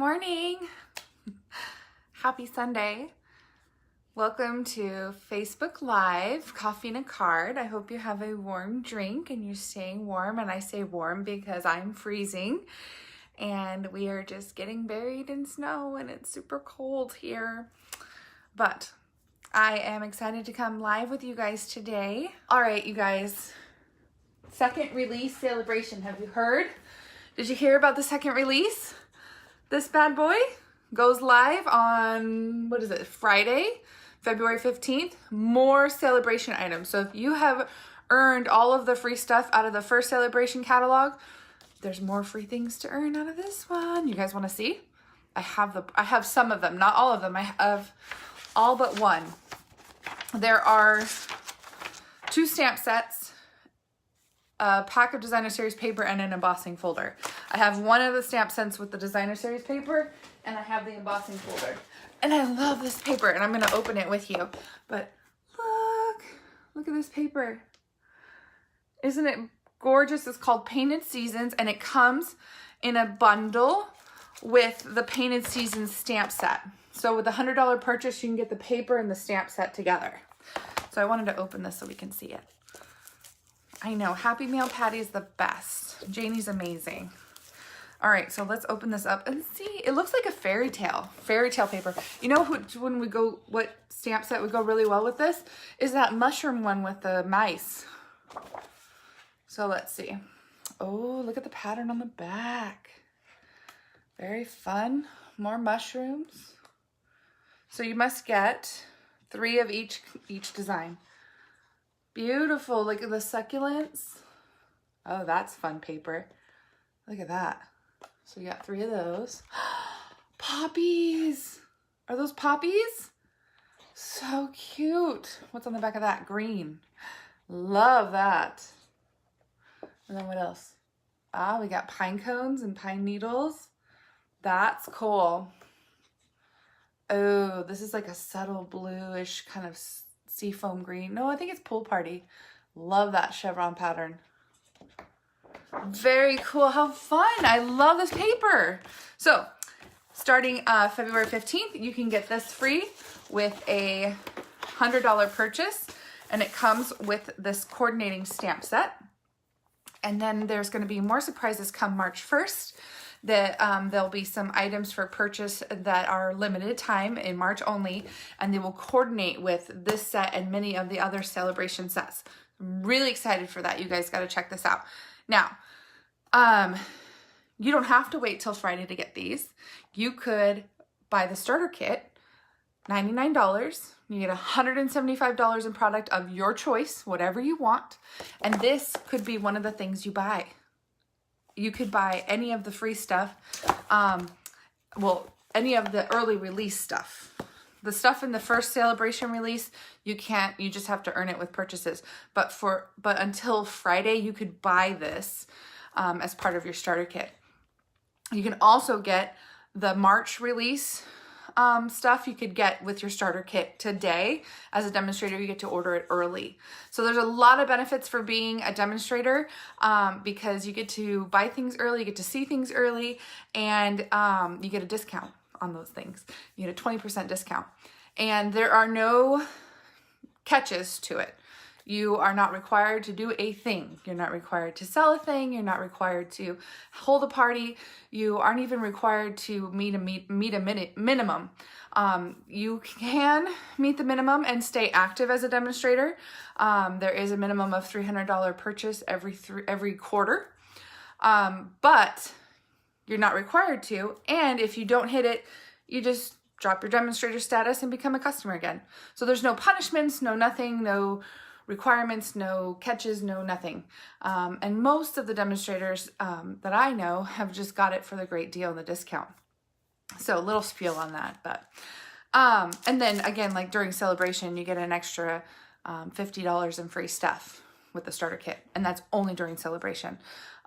morning. Happy Sunday. Welcome to Facebook Live, Coffee and a Card. I hope you have a warm drink and you're staying warm. And I say warm because I'm freezing and we are just getting buried in snow and it's super cold here. But I am excited to come live with you guys today. All right, you guys. Second release celebration. Have you heard? Did you hear about the second release? This bad boy goes live on, Friday, February 15th. More celebration items. So if you have earned all of the free stuff out of the first celebration catalog, there's more free things to earn out of this one. You guys want to see? I have some of them, not all of them. I have all but one. There are 2 stamp sets, a pack of designer series paper, and an embossing folder. I have one of the stamp sets with the designer series paper, and I have the embossing folder. And I love this paper, and I'm gonna open it with you. But look at this paper. Isn't it gorgeous? It's called Painted Seasons, and it comes in a bundle with the Painted Seasons stamp set. So with a $100 purchase, you can get the paper and the stamp set together. So I wanted to open this so we can see it. I know, Happy Mail Patty is the best. Janie's amazing. All right, so let's open this up and see. It looks like a fairy tale paper. You know what stamp set would go really well with this? Is that mushroom one with the mice. So let's see. Oh, look at the pattern on the back. Very fun. More mushrooms. So you must get 3 of each design. Beautiful. Look at the succulents. Oh, that's fun paper. Look at that. So you got 3 of those. Poppies. Are those poppies? So cute. What's on the back of that? Green. Love that. And then what else? We got pine cones and pine needles. That's cool. Oh, this is like a subtle bluish kind of seafoam green. No, I think it's Pool Party. Love that chevron pattern. Very cool. How fun. I love this paper. So starting February 15th, you can get this free with a $100 purchase, and it comes with this coordinating stamp set. And then there's going to be more surprises come March 1st. That there'll be some items for purchase that are limited time in March only, and they will coordinate with this set and many of the other celebration sets. I'm really excited for that. You guys got to check this out. Now, you don't have to wait till Friday to get these. You could buy the starter kit, $99. You get $175 in product of your choice, whatever you want, and this could be one of the things you buy. You could buy any of the free stuff, any of the early release stuff. The stuff in the first celebration release, you just have to earn it with purchases. But until Friday, you could buy this as part of your starter kit. You can also get the March release stuff you could get with your starter kit today. As a demonstrator, you get to order it early. So there's a lot of benefits for being a demonstrator because you get to buy things early, you get to see things early, and you get a discount on those things. You get a 20% discount. And there are no catches to it. You are not required to do a thing. You're not required to sell a thing. You're not required to hold a party. You aren't even required to meet a minimum. You can meet the minimum and stay active as a demonstrator. There is a minimum of $300 purchase every quarter, but you're not required to. And if you don't hit it, you just drop your demonstrator status and become a customer again. So there's no punishments, no nothing, no requirements, no catches, no nothing. And most of the demonstrators that I know have just got it for the great deal and the discount. So a little spiel on that. But and then again, like during celebration, you get an extra $50 in free stuff with the starter kit. And that's only during celebration.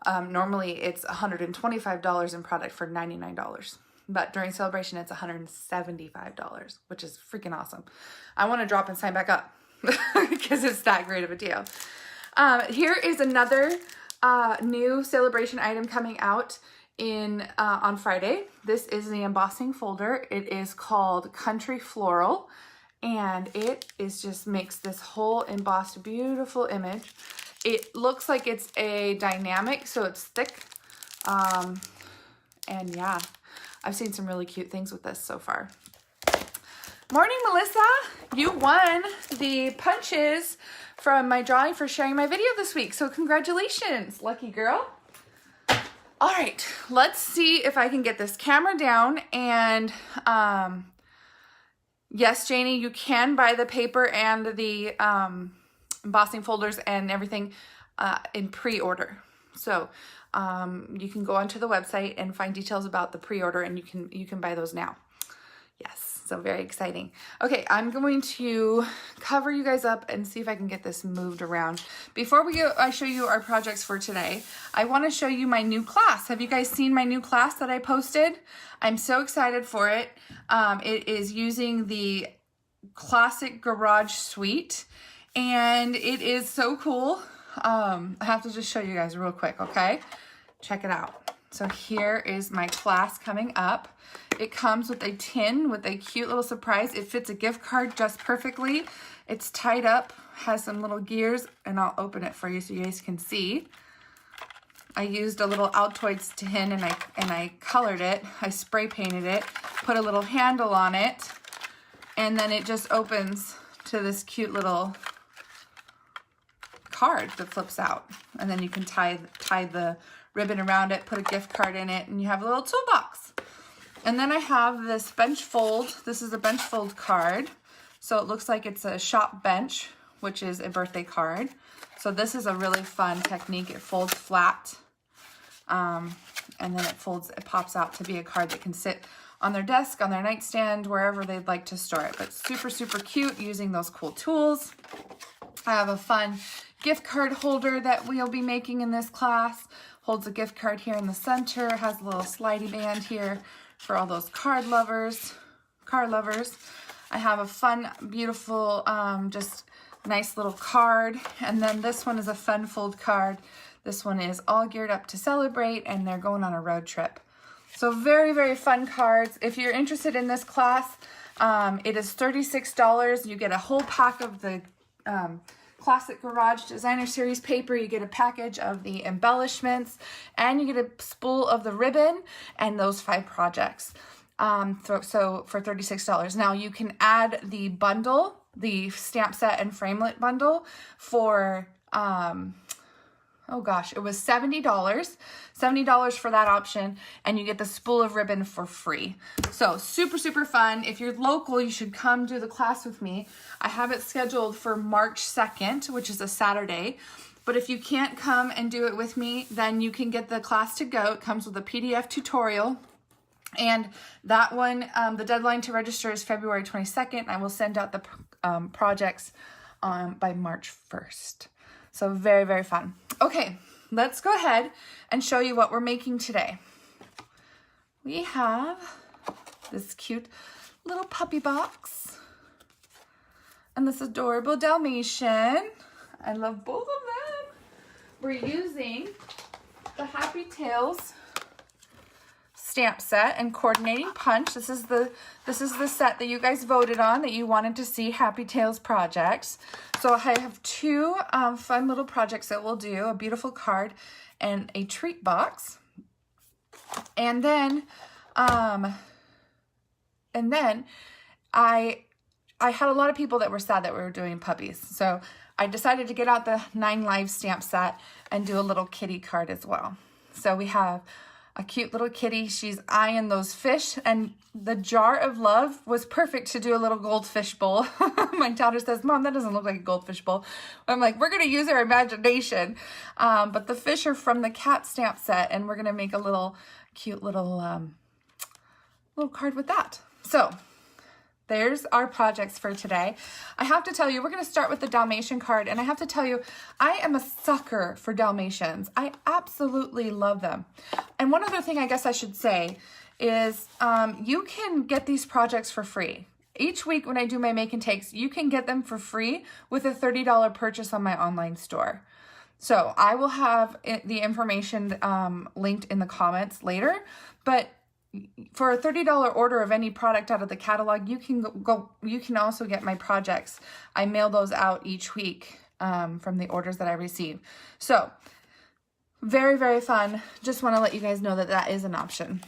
Normally it's $125 in product for $99. But during celebration, it's $175, which is freaking awesome. I want to drop and sign back up. Because it's that great of a deal. Here is another new celebration item coming out on Friday. This is the embossing folder. It is called Country Floral, and it is just makes this whole embossed beautiful image. It looks like it's a dynamic, so it's thick. And yeah, I've seen some really cute things with this so far. Morning, Melissa. You won the punches from my drawing for sharing my video this week. So congratulations, lucky girl. All right, let's see if I can get this camera down. And yes, Janie, you can buy the paper and the embossing folders and everything in pre-order. So you can go onto the website and find details about the pre-order, and you can buy those now. Yes, so very exciting. Okay, I'm going to cover you guys up and see if I can get this moved around. Before I show you our projects for today, I want to show you my new class. Have you guys seen my new class that I posted? I'm so excited for it. It is using the Classic Garage Suite, and it is so cool. I have to just show you guys real quick, okay? Check it out. So here is my class coming up. It comes with a tin with a cute little surprise. It fits a gift card just perfectly. It's tied up, has some little gears, and I'll open it for you so you guys can see. I used a little Altoids tin and I colored it. I spray painted it, put a little handle on it, and then it just opens to this cute little card that flips out. And then you can tie the ribbon around it, put a gift card in it, and you have a little toolbox. And then I have this bench fold. This is a bench fold card. So it looks like it's a shop bench, which is a birthday card. So this is a really fun technique. It folds flat, and then it pops out to be a card that can sit on their desk, on their nightstand, wherever they'd like to store it. But super, super cute using those cool tools. I have a fun gift card holder that we'll be making in this class. Holds a gift card here in the center, has a little slidey band here for all those card lovers. I have a fun, beautiful, just nice little card. And then this one is a fun fold card. This one is all geared up to celebrate, and they're going on a road trip. So very, very fun cards. If you're interested in this class, it is $36. You get a whole pack of the Classic Garage Designer Series paper. You get a package of the embellishments, and you get a spool of the ribbon and those 5 projects. So for $36. Now you can add the bundle, the stamp set and framelit bundle for oh gosh, it was $70. $70 for that option, and you get the spool of ribbon for free. So super, super fun. If you're local, you should come do the class with me. I have it scheduled for March 2nd, which is a Saturday. But if you can't come and do it with me, then you can get the class to go. It comes with a PDF tutorial. And that one, the deadline to register is February 22nd. I will send out the projects by March 1st. So very, very fun. Okay, let's go ahead and show you what we're making today. We have this cute little puppy box and this adorable Dalmatian. I love both of them. We're using the Happy Tales stamp set and coordinating punch. This is the set that you guys voted on, that you wanted to see Happy Tales projects. So I have 2 fun little projects that we'll do, a beautiful card and a treat box. And then I had a lot of people that were sad that we were doing puppies. So I decided to get out the 9 Live stamp set and do a little kitty card as well. So we have a cute little kitty. She's eyeing those fish, and the jar of love was perfect to do a little goldfish bowl. My daughter says, Mom, that doesn't look like a goldfish bowl. I'm like, we're gonna use our imagination. But the fish are from the cat stamp set, and we're gonna make a little cute little card with that. So there's our projects for today. I have to tell you, we're going to start with the Dalmatian card, and I have to tell you, I am a sucker for Dalmatians. I absolutely love them. And one other thing I guess I should say is you can get these projects for free. Each week when I do my make and takes, you can get them for free with a $30 purchase on my online store. So I will have the information linked in the comments later, but for a $30 order of any product out of the catalog, you can also get my projects. I mail those out each week from the orders that I receive. So very, very fun. Just want to let you guys know that that is an option.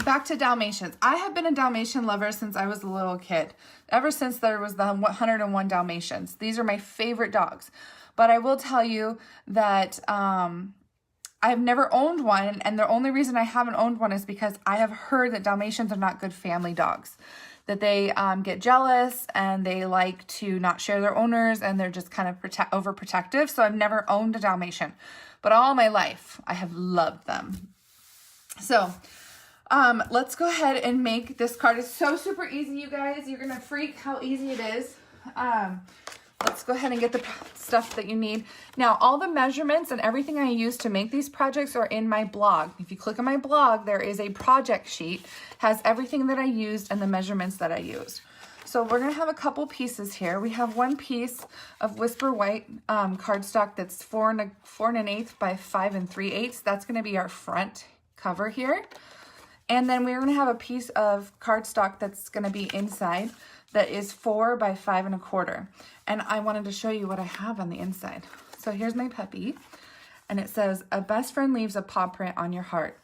Back to Dalmatians. I have been a Dalmatian lover since I was a little kid. Ever since there was the 101 Dalmatians. These are my favorite dogs. But I will tell you that I've never owned one, and the only reason I haven't owned one is because I have heard that Dalmatians are not good family dogs. That they get jealous and they like to not share their owners, and they're just kind of overprotective. So I've never owned a Dalmatian. But all my life, I have loved them. So let's go ahead and make this card. It's so super easy, you guys. You're gonna freak how easy it is. Let's go ahead and get the stuff that you need. Now, all the measurements and everything I use to make these projects are in my blog. If you click on my blog, there is a project sheet, has everything that I used and the measurements that I used. So we're gonna have a couple pieces here. We have one piece of Whisper White cardstock that's 4 1/8 by 5 3/8. That's gonna be our front cover here. And then we're gonna have a piece of cardstock that's gonna be inside that is 4 by 5 1/4. And I wanted to show you what I have on the inside. So here's my puppy, and it says, "A best friend leaves a paw print on your heart."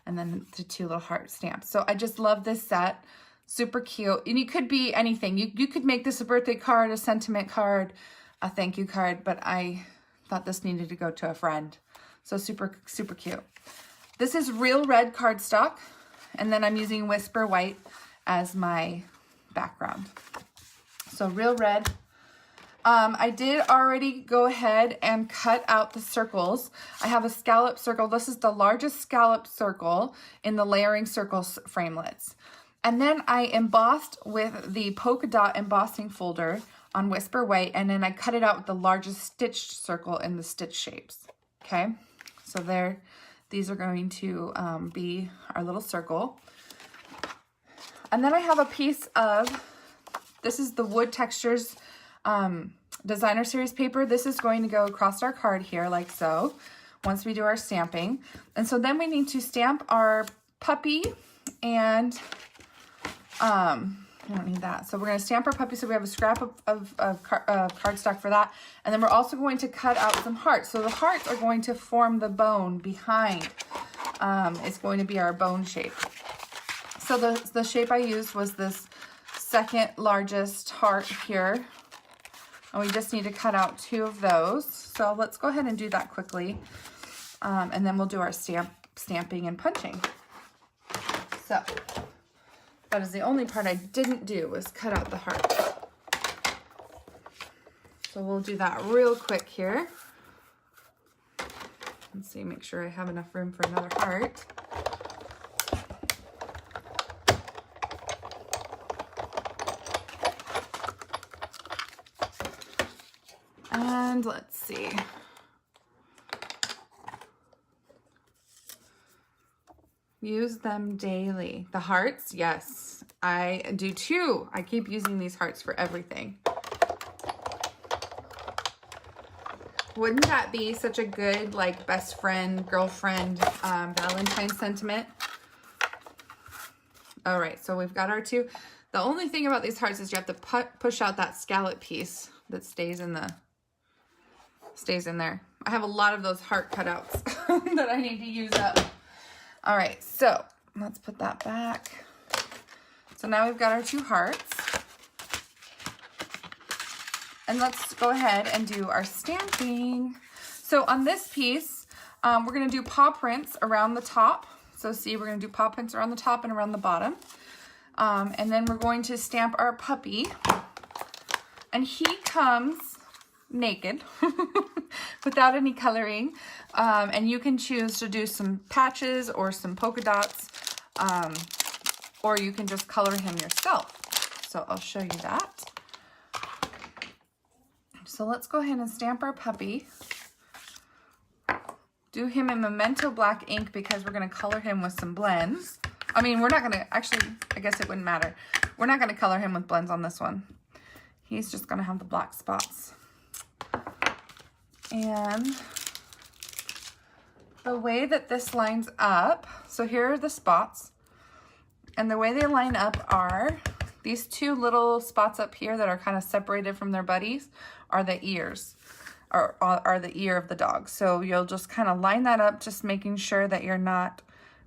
And then the 2 little heart stamps. So I just love this set, super cute. And it could be anything. You could make this a birthday card, a sentiment card, a thank you card, but I thought this needed to go to a friend. So super, super cute. This is real red cardstock, and then I'm using Whisper White as my background. So real red. I did already go ahead and cut out the circles. I have a scallop circle. This is the largest scallop circle in the layering circles framelits. And then I embossed with the polka dot embossing folder on Whisper White, and then I cut it out with the largest stitched circle in the stitch shapes. Okay, so there, these are going to be our little circle. And then I have a piece of, this is the Wood Textures designer series paper. This is going to go across our card here like so once we do our stamping. And so then we need to stamp our puppy, and I don't need that. So we're going to stamp our puppy, so we have a scrap of cardstock for that. And then we're also going to cut out some hearts. So the hearts are going to form the bone behind. It's going to be our bone shape. So the shape I used was this second largest heart here. And we just need to cut out 2 of those. So let's go ahead and do that quickly. And then we'll do our stamping and punching. So that is the only part I didn't do, was cut out the heart. So we'll do that real quick here. Let's see, make sure I have enough room for another heart. And let's see. Use them daily. The hearts, yes, I do too. I keep using these hearts for everything. Wouldn't that be such a good, like, best friend, girlfriend, Valentine's sentiment? All right, so we've got our 2. The only thing about these hearts is you have to push out that scallop piece that stays in there. I have a lot of those heart cutouts that I need to use up. All right, so let's put that back. So now we've got our 2 hearts. And let's go ahead and do our stamping. So on this piece, we're gonna do paw prints around the top. So see, we're gonna do paw prints around the top and around the bottom. And then we're going to stamp our puppy. And he comes naked without any coloring. And you can choose to do some patches or some polka dots, or you can just color him yourself. So I'll show you that. So let's go ahead and stamp our puppy. Do him in Memento Black ink because we're going to color him with some blends. I mean, we're not going to, actually, I guess it wouldn't matter. We're not going to color him with blends on this one. He's just going to have the black spots. And the way that this lines up, so here are the spots, and the way they line up are these two little spots up here that are kind of separated from their buddies are the ears, are the ear of the dog. So you'll just kind of line that up, just making sure that you're not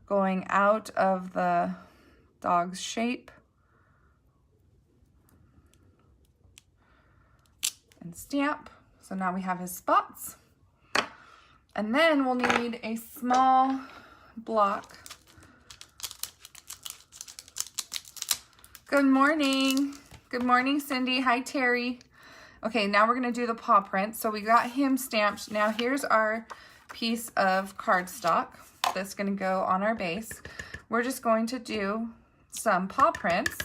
going out of the dog's shape. And stamp. So now we have his spots. And then we'll need a small block. Good morning. Good morning, Cindy. Hi, Terry. Okay, now we're going to do the paw print. So we got him stamped. Now here's our piece of cardstock that's going to go on our base. We're just going to do some paw prints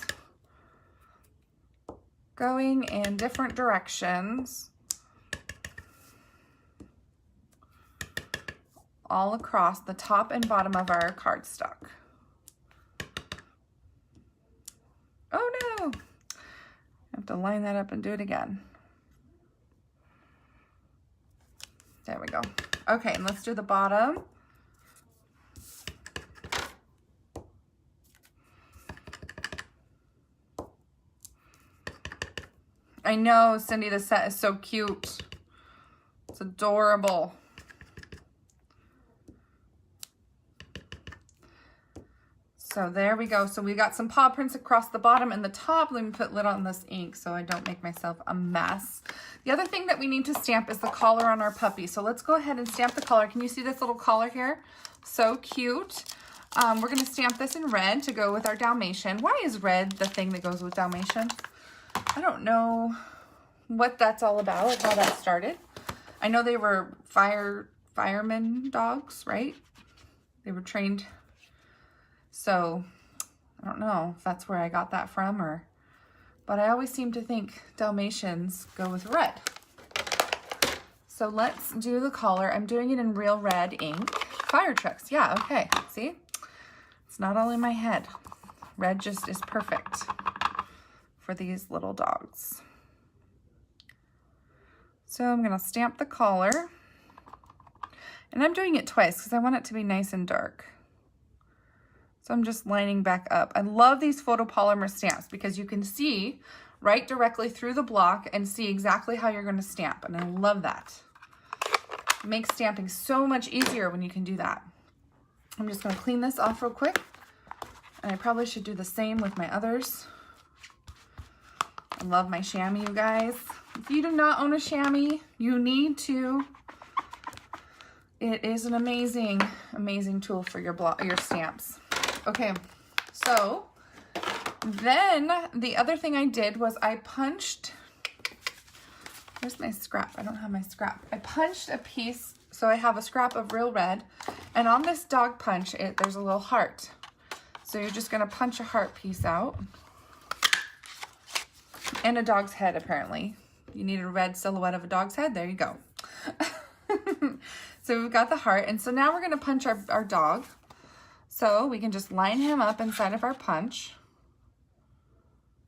going in different directions all across the top and bottom of our cardstock. Oh no! I have to line that up and do it again. There we go. Okay, and let's do the bottom. I know, Cindy, the set is so cute. It's adorable. So there we go. So we got some paw prints across the bottom and the top. Let me put lid on this ink so I don't make myself a mess. The other thing that we need to stamp is the collar on our puppy. So let's go ahead and stamp the collar. Can you see this little collar here? So cute. We're going to stamp this in red to go with our Dalmatian. Why is red the thing that goes with Dalmatian? I don't know what that's all about, how that started. I know they were fireman dogs, right? They were trained. So I don't know if that's where I got that from, but I always seem to think Dalmatians go with red. So let's do the collar. I'm doing it in real red ink. Fire trucks, yeah, okay. See? It's not all in my head. Red just is perfect for these little dogs. So I'm gonna stamp the collar. And I'm doing it twice because I want it to be nice and dark. So I'm just lining back up. I love these photopolymer stamps because you can see right directly through the block and see exactly how you're gonna stamp. And I love that. It makes stamping so much easier when you can do that. I'm just gonna clean this off real quick. And I probably should do the same with my others. I love my chamois, you guys. If you do not own a chamois, you need to. It is an amazing, amazing tool for your stamps. Okay, so then the other thing I did was I punched, where's my scrap? I don't have my scrap. I punched a piece, so I have a scrap of real red, and on this dog punch, there's a little heart. So you're just gonna punch a heart piece out. And a dog's head, apparently. You need a red silhouette of a dog's head, there you go. So we've got the heart, and so now we're gonna punch our dog. So we can just line him up inside of our punch.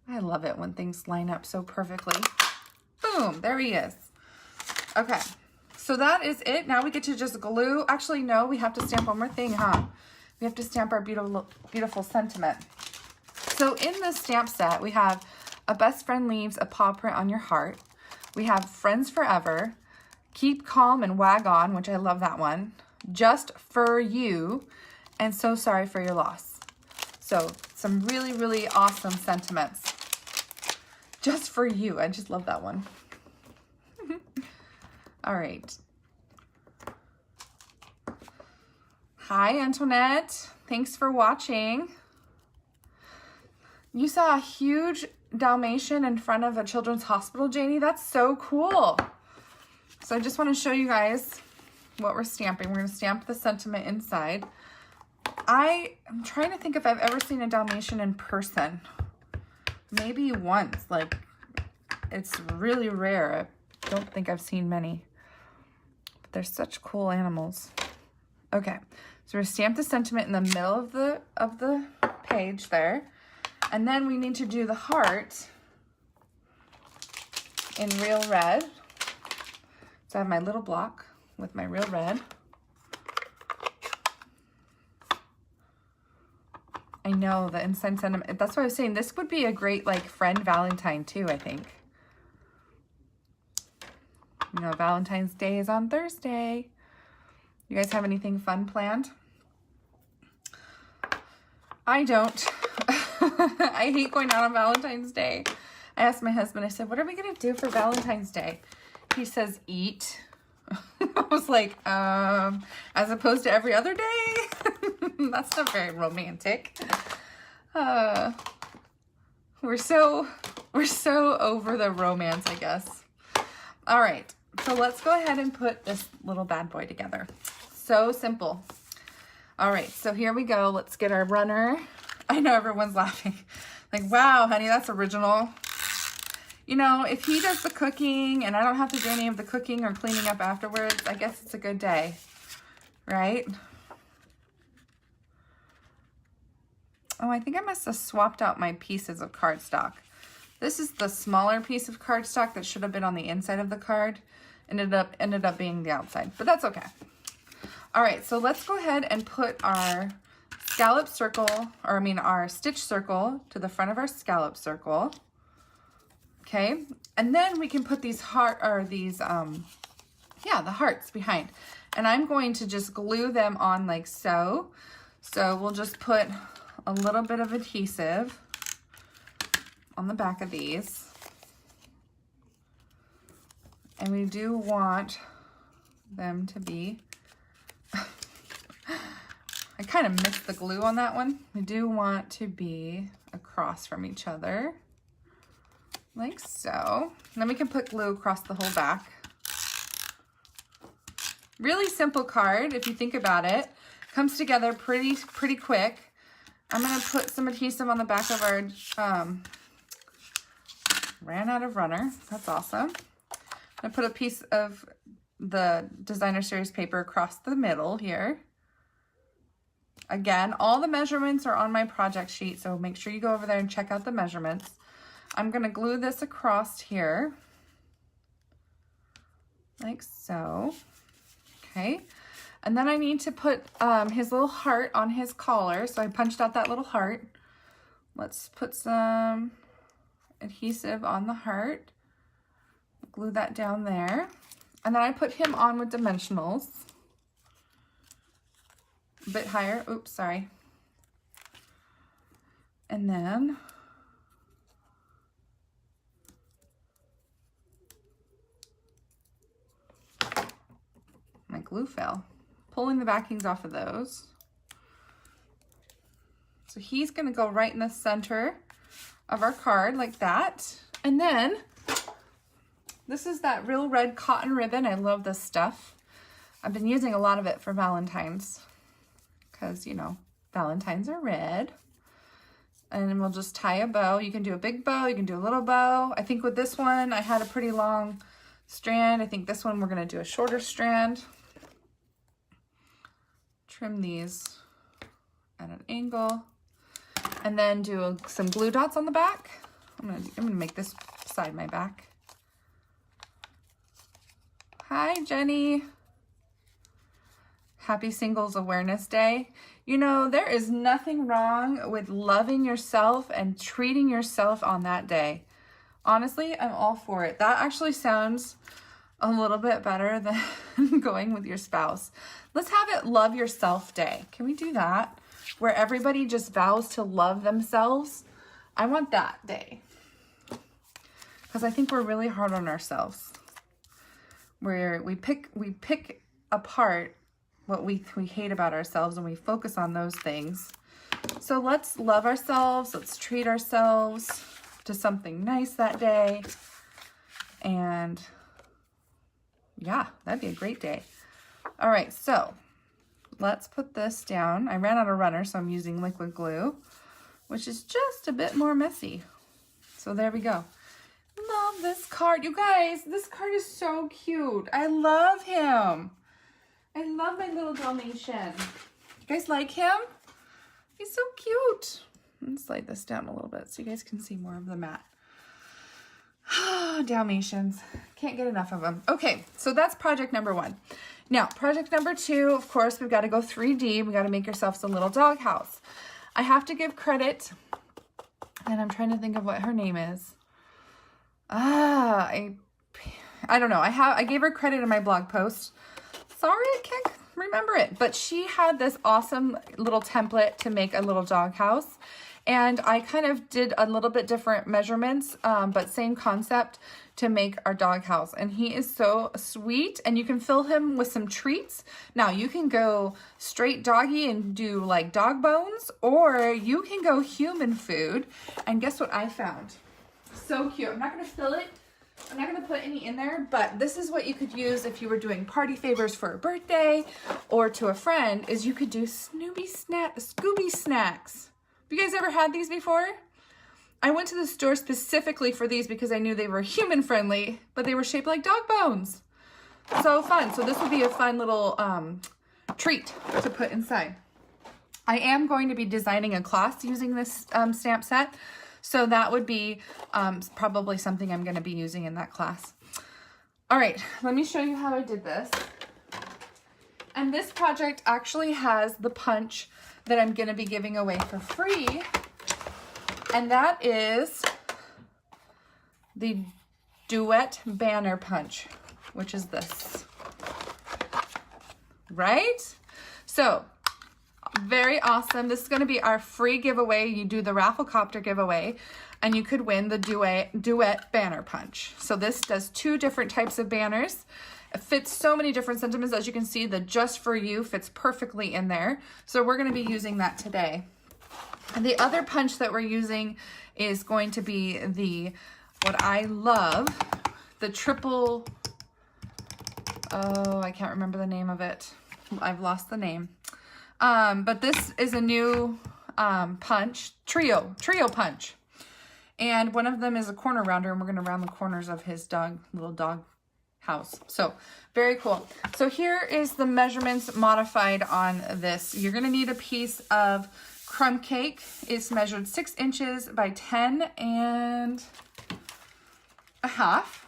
I love it when things line up so perfectly. Boom, there he is. Okay, so that is it. Now we get to just glue. Actually, no, we have to stamp one more thing, huh? We have to stamp our beautiful, beautiful sentiment. So in this stamp set, we have A Best Friend Leaves a Paw Print on Your Heart. We have Friends Forever, Keep Calm and Wag On, which I love that one. Just For You, and So Sorry for Your Loss. So some really, really awesome sentiments. Just For You, I just love that one. All right. Hi, Antoinette. Thanks for watching. You saw a huge Dalmatian in front of a children's hospital, Janie? That's so cool. So I just want to show you guys what we're stamping. We're going to stamp the sentiment inside. I'm trying to think if I've ever seen a Dalmatian in person. Maybe once. Like, it's really rare. I don't think I've seen many. But they're such cool animals. Okay, so we're gonna stamp the sentiment in the middle of the page there. And then we need to do the heart in real red. So I have my little block with my real red. I know, the inside sentiment. That's what I was saying. This would be a great, like, friend Valentine, too, I think. You know, Valentine's Day is on Thursday. You guys have anything fun planned? I don't. I hate going out on Valentine's Day. I asked my husband, I said, what are we going to do for Valentine's Day? He says, eat. I was like, as opposed to every other day? That's not very romantic. We're so over the romance, I guess. All right, so let's go ahead and put this little bad boy together. So simple. All right, so here we go. Let's get our runner. I know everyone's laughing. Like, wow, honey, that's original. You know, if he does the cooking and I don't have to do any of the cooking or cleaning up afterwards, I guess it's a good day, right? Oh, I think I must have swapped out my pieces of cardstock. This is the smaller piece of cardstock that should have been on the inside of the card. Ended up being the outside, but that's okay. All right, so let's go ahead and put our scallop circle, or I mean our stitch circle to the front of our scallop circle. Okay, and then we can put these the hearts behind. And I'm going to just glue them on like so. So we'll just put a little bit of adhesive on the back of these. And we do want them to be, I kind of mixed the glue on that one. We do want to be across from each other. Like so. And then we can put glue across the whole back. Really simple card, if you think about it. Comes together pretty quick. I'm going to put some adhesive on the back of our, ran out of runner. That's awesome. I'm going to put a piece of the designer series paper across the middle here. Again, all the measurements are on my project sheet, so make sure you go over there and check out the measurements. I'm going to glue this across here, like so. Okay, and then I need to put his little heart on his collar, so I punched out that little heart. Let's put some adhesive on the heart, glue that down there, and then I put him on with dimensionals. A bit higher, oops, sorry. And then my glue fell. Pulling the backings off of those. So he's gonna go right in the center of our card like that. And then this is that real red cotton ribbon. I love this stuff. I've been using a lot of it for Valentine's because, you know, Valentines are red. And we'll just tie a bow. You can do a big bow, you can do a little bow. I think with this one, I had a pretty long strand. I think this one we're gonna do a shorter strand. Trim these at an angle. And then do some glue dots on the back. I'm gonna make this side my back. Hi, Jenny. Happy Singles Awareness Day. You know, there is nothing wrong with loving yourself and treating yourself on that day. Honestly, I'm all for it. That actually sounds a little bit better than going with your spouse. Let's have it Love Yourself Day. Can we do that? Where everybody just vows to love themselves. I want that day. Because I think we're really hard on ourselves. Where we pick apart what we hate about ourselves and we focus on those things. So let's love ourselves. Let's treat ourselves to something nice that day. And yeah, that'd be a great day. All right, so let's put this down. I ran out of runner, so I'm using liquid glue, which is just a bit more messy. So there we go. Love this card. You guys, this card is so cute. I love him. I love my little Dalmatian. You guys like him? He's so cute. Let's slide this down a little bit so you guys can see more of the mat. Dalmatians. Can't get enough of them. Okay, so that's project number 1. Now, project number 2, of course, we've got to go 3D. We got to make ourselves a little doghouse. I have to give credit, and I'm trying to think of what her name is. I don't know. I gave her credit in my blog post. Sorry, I can't remember it, but she had this awesome little template to make a little dog house. And I kind of did a little bit different measurements, but same concept to make our dog house. And he is so sweet, and you can fill him with some treats. Now you can go straight doggy and do like dog bones, or you can go human food. And guess what I found? So cute. I'm not going to fill it. I'm not going to put any in there, but this is what you could use if you were doing party favors for a birthday or to a friend, is you could do Scooby snacks. Have you guys ever had these before? I went to the store specifically for these because I knew they were human friendly, but they were shaped like dog bones. So fun. So this would be a fun little treat to put inside. I am going to be designing a class using this stamp set. So that would be probably something I'm going to be using in that class. All right, let me show you how I did this. And this project actually has the punch that I'm going to be giving away for free. And that is the Duet Banner Punch, which is this. Right? So, very awesome. This is going to be our free giveaway. You do the Rafflecopter giveaway, and you could win the Duet Banner Punch. So this does 2 different types of banners. It fits so many different sentiments. As you can see, the Just For You fits perfectly in there. So we're going to be using that today. And the other punch that we're using is going to be the, what I love, the triple, oh, I can't remember the name of it. I've lost the name. But this is a new punch, trio punch. And one of them is a corner rounder, and we're going to round the corners of his little dog house. So very cool. So here is the measurements modified on this. You're going to need a piece of crumb cake. It's measured 6 inches by 10 and a half.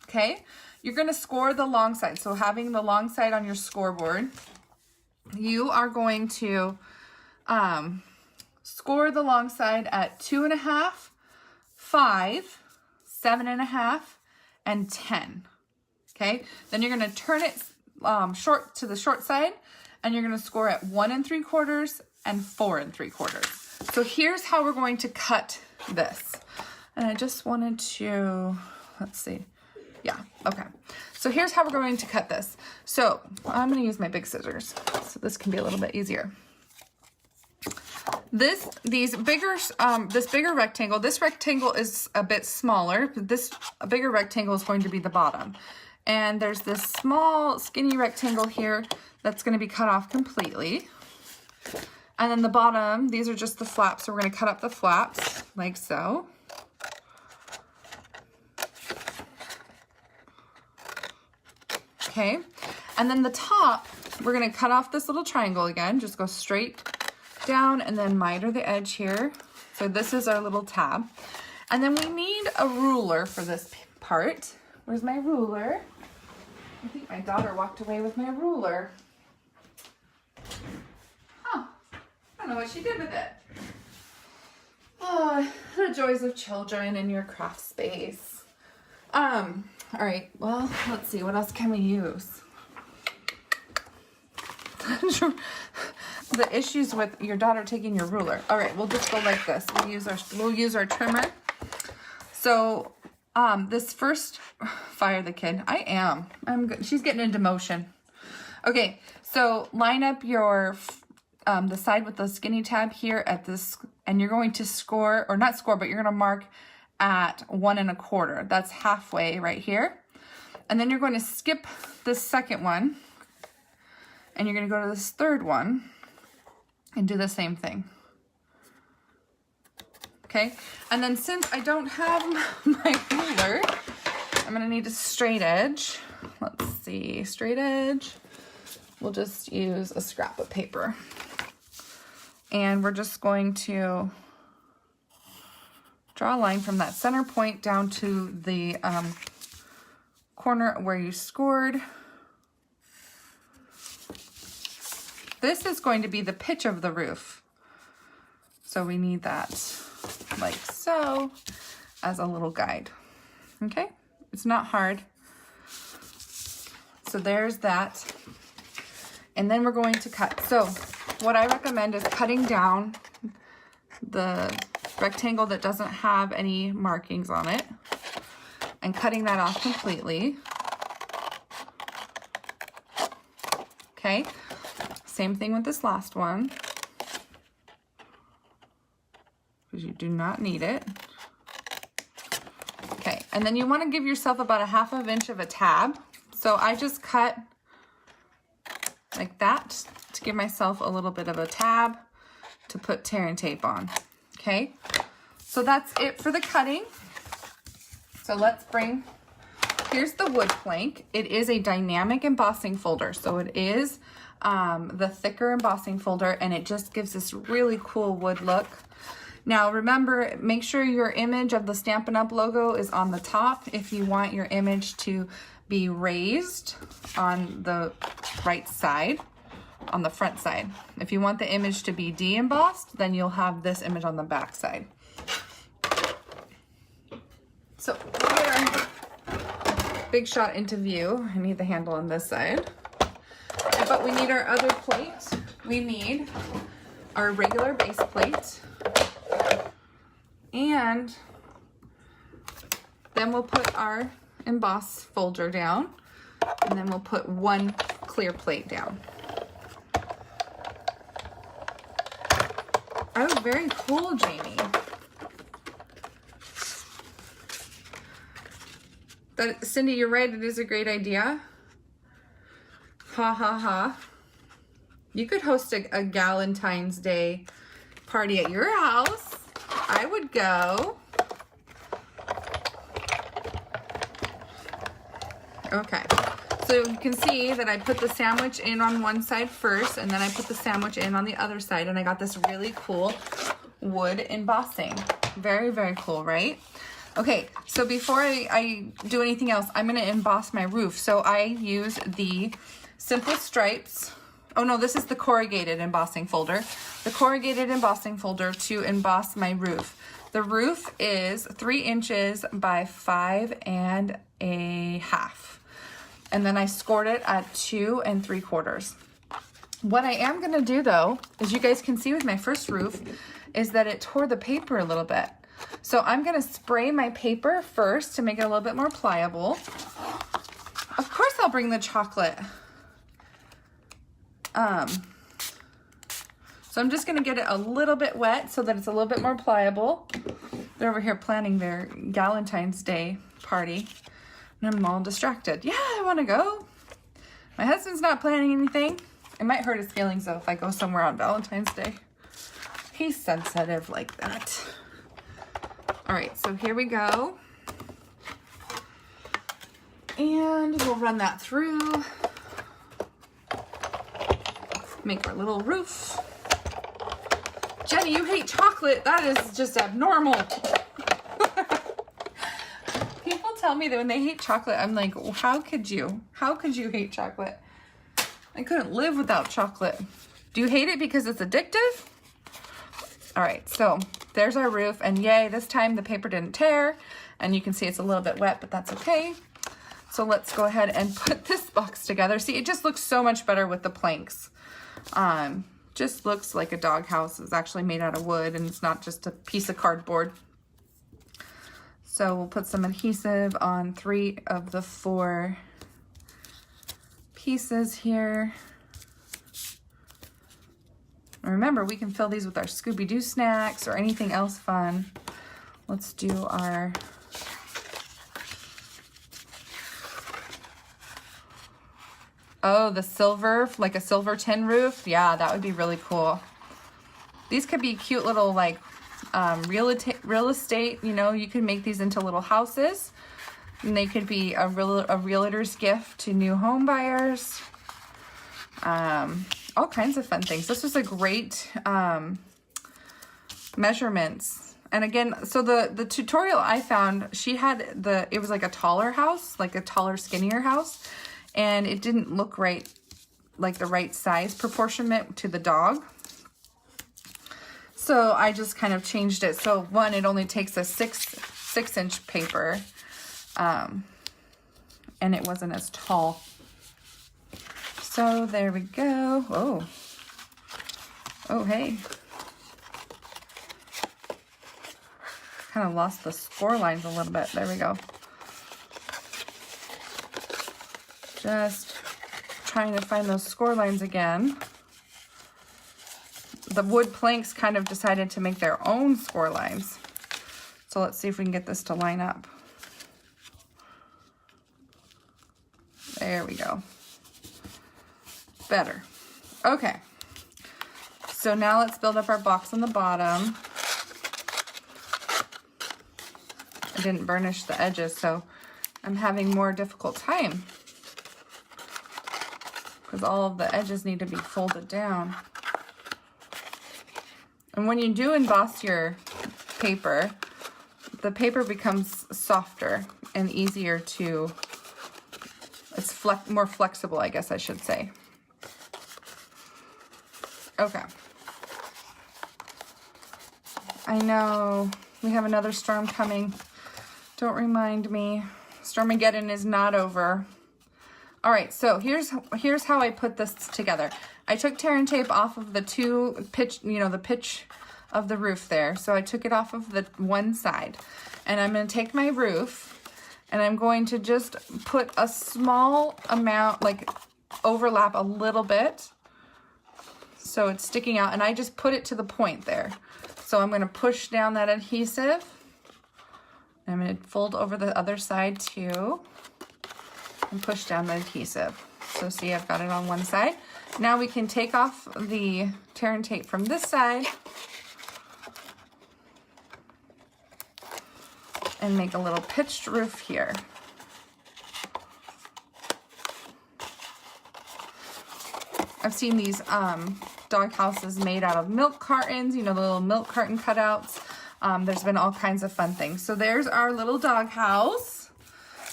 Okay. You're going to score the long side. So having the long side on your scoreboard, you are going to score the long side at 2.5, 5, 7.5, and 10. Okay, then you're going to turn it short to the short side, and you're going to score at 1 3/4 and 4 3/4. So here's how we're going to cut this. And I just wanted to, let's see. Yeah, okay. So here's how we're going to cut this. So I'm going to use my big scissors so this can be a little bit easier. This bigger rectangle, this rectangle is a bit smaller, but this bigger rectangle is going to be the bottom. And there's this small skinny rectangle here that's going to be cut off completely. And then the bottom, these are just the flaps. So we're going to cut up the flaps like so. Okay. And then the top, we're going to cut off this little triangle again. Just go straight down and then miter the edge here. So this is our little tab. And then we need a ruler for this part. Where's my ruler? I think my daughter walked away with my ruler. Huh. I don't know what she did with it. Oh, the joys of children in your craft space. All right, well, let's see. What else can we use? The issues with your daughter taking your ruler. All right, we'll just go like this. We'll use our trimmer. So, this first, fire the kid. I'm good. She's getting into motion. Okay, so line up your, the side with the skinny tab here at this, and you're going to score, or not score, but you're going to mark at 1 1/4. That's halfway right here. And then you're going to skip this second one, and you're going to go to this third one and do the same thing. Okay, and then since I don't have my ruler, I'm going to need a straight edge. Let's see, straight edge. We'll just use a scrap of paper. And we're just going to draw a line from that center point down to the corner where you scored. This is going to be the pitch of the roof. So we need that like so as a little guide. Okay, it's not hard. So there's that. And then we're going to cut. So what I recommend is cutting down the rectangle that doesn't have any markings on it and cutting that off completely. Okay, same thing with this last one, because you do not need it. Okay, and then you want to give yourself about a 1/2 inch of a tab. So I just cut like that to give myself a little bit of a tab to put tear and tape on. Okay, so that's it for the cutting. So let's bring, here's the wood plank. It is a dynamic embossing folder. So it is the thicker embossing folder, and it just gives this really cool wood look. Now remember, make sure your image of the Stampin' Up! Logo is on the top if you want your image to be raised on the right side, on the front side. If you want the image to be de-embossed, then you'll have this image on the back side. So here, big shot into view. I need the handle on this side. But we need our other plate. We need our regular base plate. And then we'll put our emboss folder down. And then we'll put one clear plate down. Oh, very cool, Jamie. Cindy, you're right, it is a great idea. Ha ha ha. You could host a Galentine's Day party at your house. I would go. Okay, so you can see that I put the sandwich in on one side first, and then I put the sandwich in on the other side, and I got this really cool wood embossing. Very, very cool, right? Okay, so before I do anything else, I'm going to emboss my roof. So I use the Simple Stripes. Oh no, this is the corrugated embossing folder. The corrugated embossing folder to emboss my roof. The roof is 3 inches by 5 1/2. And then I scored it at 2 3/4. What I am going to do though, as you guys can see with my first roof, is that it tore the paper a little bit. So I'm going to spray my paper first to make it a little bit more pliable. Of course I'll bring the chocolate. So I'm just going to get it a little bit wet so that it's a little bit more pliable. They're over here planning their Galentine's Day party. And I'm all distracted. Yeah, I want to go. My husband's not planning anything. It might hurt his feelings though if I go somewhere on Valentine's Day. He's sensitive like that. All right, so here we go. And we'll run that through. Make our little roof. Jenny, you hate chocolate. That is just abnormal. People tell me that when they hate chocolate, I'm like, well, how could you? How could you hate chocolate? I couldn't live without chocolate. Do you hate it because it's addictive? All right, so there's our roof, and yay, this time the paper didn't tear, and you can see it's a little bit wet, but that's okay. So let's go ahead and put this box together. See, it just looks so much better with the planks. Just looks like a doghouse. It's actually made out of wood, and it's not just a piece of cardboard. So we'll put some adhesive on 3 of the 4 pieces here. And remember, we can fill these with our Scooby-Doo snacks or anything else fun. Let's do our the silver, like a silver tin roof. Yeah, that would be really cool. These could be cute little like real estate, you know, you could make these into little houses, and they could be a realtor's gift to new home buyers. All kinds of fun things. This was a great measurements. And again, so the tutorial I found, she had it was like a taller house, like a taller, skinnier house, and it didn't look right, like the right size proportionate to the dog. So also, I just kind of changed it. So one, it only takes a 6-inch paper, and it wasn't as tall. So there we go. Oh, hey. Kind of lost the score lines a little bit. There we go. Just trying to find those score lines again. The wood planks kind of decided to make their own score lines. So let's see if we can get this to line up. There we go. Better. Okay. So now let's build up our box on the bottom. I didn't burnish the edges, so I'm having more difficult time because all of the edges need to be folded down. And when you do emboss your paper, the paper becomes softer and easier to, it's more flexible, I guess I should say. Okay. I know we have another storm coming. Don't remind me. Stormageddon is not over. All right, so here's how I put this together. I took tear and tape off of the the pitch of the roof there. So I took it off of the one side. And I'm going to take my roof and I'm going to just put a small amount, like overlap a little bit, so it's sticking out, and I just put it to the point there. So I'm going to push down that adhesive. I'm going to fold over the other side too and push down the adhesive. So see, I've got it on one side. Now we can take off the tear and tape from this side and make a little pitched roof here. I've seen these dog houses made out of milk cartons, you know, the little milk carton cutouts. There's been all kinds of fun things. So there's our little dog house.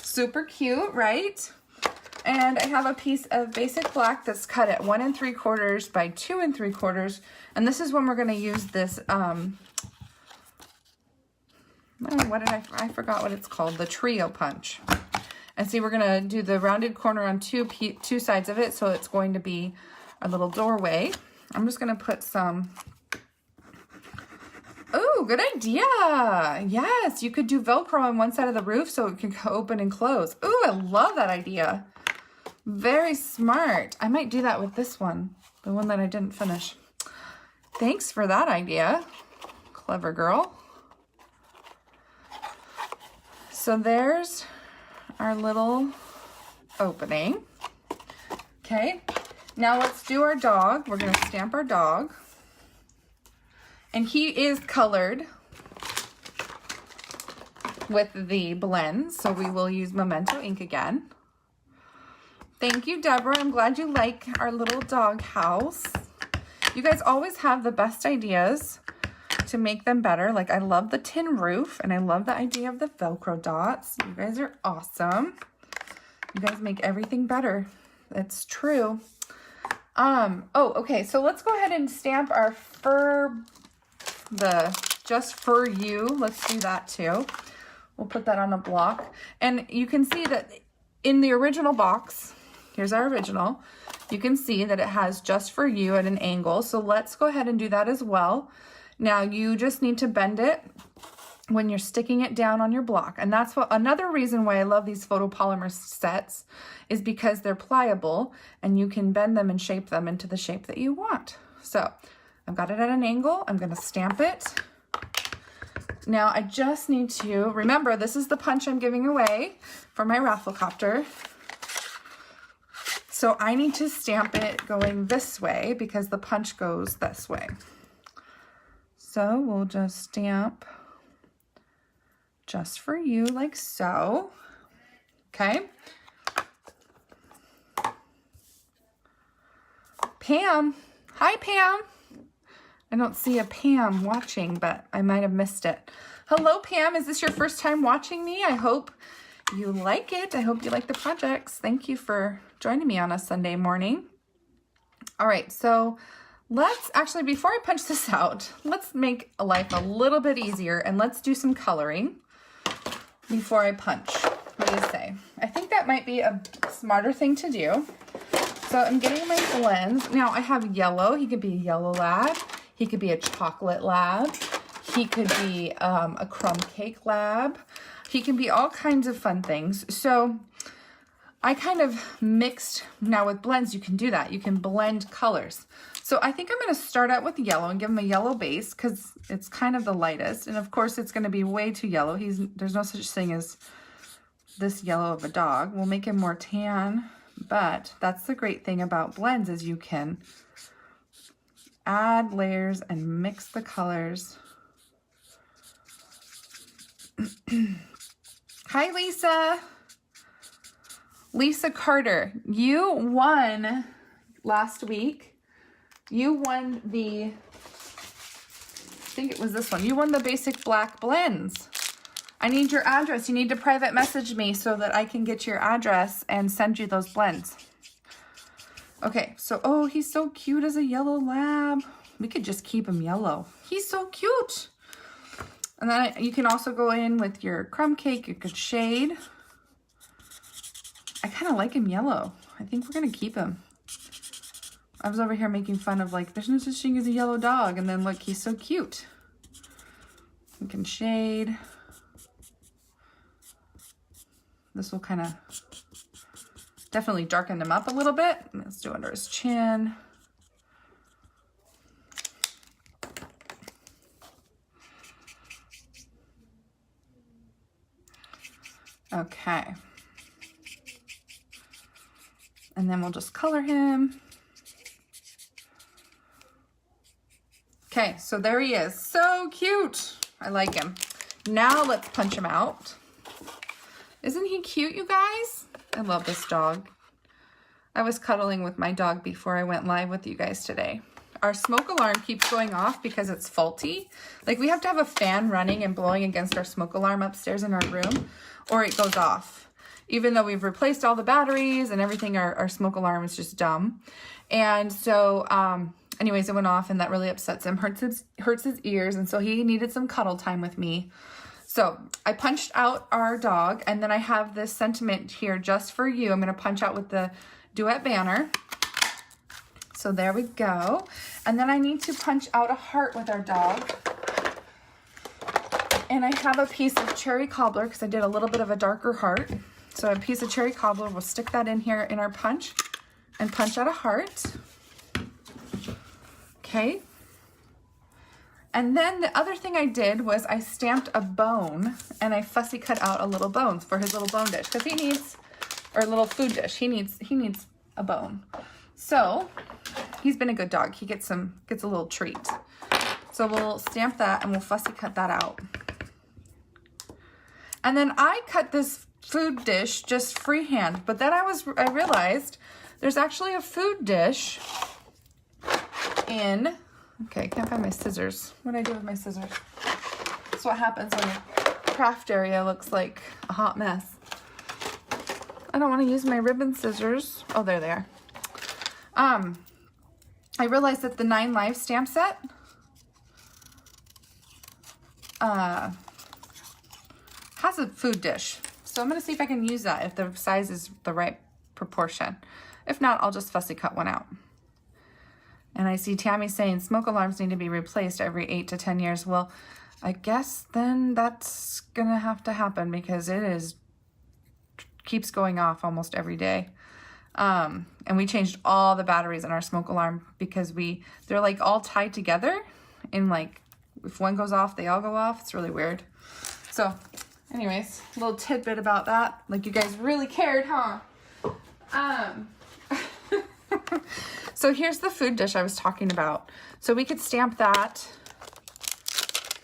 Super cute, right? And I have a piece of basic black that's cut at 1 3/4 by 2 3/4. And this is when we're going to use this, I forgot what it's called, the trio punch. And see, we're going to do the rounded corner on two sides of it, so it's going to be a little doorway. I'm just going to put some, oh, good idea. Yes, you could do Velcro on one side of the roof so it can open and close. Ooh, I love that idea. Very smart. I might do that with this one, the one that I didn't finish. Thanks for that idea. Clever girl. So there's our little opening. Okay, now let's do our dog. We're going to stamp our dog. And he is colored with the blends, so we will use Memento ink again. Thank you, Deborah. I'm glad you like our little dog house. You guys always have the best ideas to make them better. Like, I love the tin roof, and I love the idea of the Velcro dots. You guys are awesome. You guys make everything better. It's true. Oh, okay. So let's go ahead and stamp our just for you. Let's do that too. We'll put that on a block. And you can see that in the original box, here's our original, you can see that it has just for you at an angle. So let's go ahead and do that as well. Now you just need to bend it when you're sticking it down on your block. And that's what another reason why I love these photopolymer sets is because they're pliable and you can bend them and shape them into the shape that you want. So I've got it at an angle. I'm going to stamp it. Now I just need to remember, this is the punch I'm giving away for my Rafflecopter. So I need to stamp it going this way because the punch goes this way. So we'll just stamp just for you like so. Okay. Pam. Hi, Pam. I don't see a Pam watching, but I might have missed it. Hello, Pam. Is this your first time watching me? I hope you like it. I hope you like the projects. Thank you for joining me on a Sunday morning. All right, so let's actually, before I punch this out, let's make life a little bit easier and let's do some coloring before I punch. What do you say? I think that might be a smarter thing to do. So I'm getting my blends. Now I have yellow. He could be a yellow lab. He could be a chocolate lab. He could be a crumb cake lab. He can be all kinds of fun things. So I kind of mixed, now with blends you can do that. You can blend colors. So I think I'm going to start out with yellow and give him a yellow base because it's kind of the lightest. And of course it's going to be way too yellow. There's no such thing as this yellow of a dog. We'll make him more tan, but that's the great thing about blends is you can add layers and mix the colors. Hi, Lisa. Lisa Carter, you won last week. You won I think it was this one. You won the basic black blends. I need your address. You need to private message me so that I can get your address and send you those blends. Okay, so, oh, he's so cute as a yellow lab. We could just keep him yellow. He's so cute. And then you can also go in with your crumb cake. You could shade. I kind of like him yellow. I think we're going to keep him. I was over here making fun of like, there's no such thing as a yellow dog. And then look, he's so cute. We can shade. This will kind of definitely darken him up a little bit. Let's do under his chin. Okay. And then we'll just color him. Okay, so there he is. So cute. I like him. Now let's punch him out. Isn't he cute, you guys? I love this dog. I was cuddling with my dog before I went live with you guys today. Our smoke alarm keeps going off because it's faulty. Like we have to have a fan running and blowing against our smoke alarm upstairs in our room or it goes off. Even though we've replaced all the batteries and everything, our smoke alarm is just dumb. And so, anyways, it went off and that really upsets him, hurts his ears. And so he needed some cuddle time with me. So I punched out our dog and then I have this sentiment here just for you. I'm going to punch out with the duet banner. So there we go. And then I need to punch out a heart with our dog. And I have a piece of cherry cobbler because I did a little bit of a darker heart. So a piece of cherry cobbler, we'll stick that in here in our punch and punch out a heart. Okay. And then the other thing I did was I stamped a bone and I fussy cut out a little bone for his little bone dish because he needs, or a little food dish. He needs a bone. So he's been a good dog. He gets a little treat. So we'll stamp that and we'll fussy cut that out. And then I cut this food dish just freehand, but then I realized there's actually a food dish in, okay, I can't find my scissors. What do I do with my scissors? That's what happens when the craft area looks like a hot mess. I don't want to use my ribbon scissors. Oh, there they are. I realized that the 9 Live stamp set has a food dish. So I'm going to see if I can use that if the size is the right proportion. If not, I'll just fussy cut one out. And I see Tammy saying smoke alarms need to be replaced every 8 to 10 years. Well, I guess then that's going to have to happen because it keeps going off almost every day. And we changed all the batteries in our smoke alarm because they're like all tied together and like if one goes off, they all go off. It's really weird. So anyways, a little tidbit about that. Like you guys really cared, huh? So here's the food dish I was talking about. So we could stamp that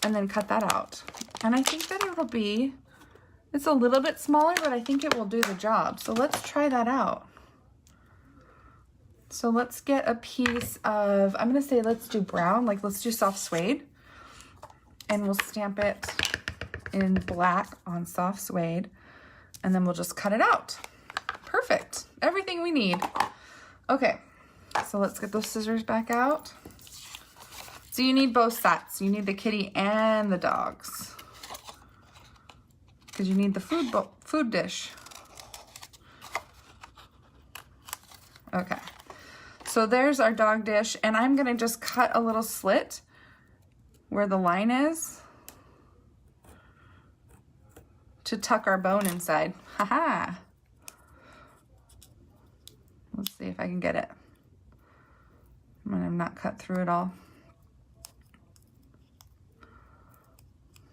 and then cut that out. And I think that it's a little bit smaller, but I think it will do the job. So let's try that out. So let's get a piece of, I'm going to say let's do brown, like let's do soft suede. And we'll stamp it in black on soft suede. And then we'll just cut it out. Perfect. Everything we need. Okay, so let's get those scissors back out. So you need both sets. You need the kitty and the dogs. Because you need the food dish. Okay. So there's our dog dish, and I'm gonna just cut a little slit where the line is to tuck our bone inside. Haha. Let's see if I can get it. I'm not cut through it all.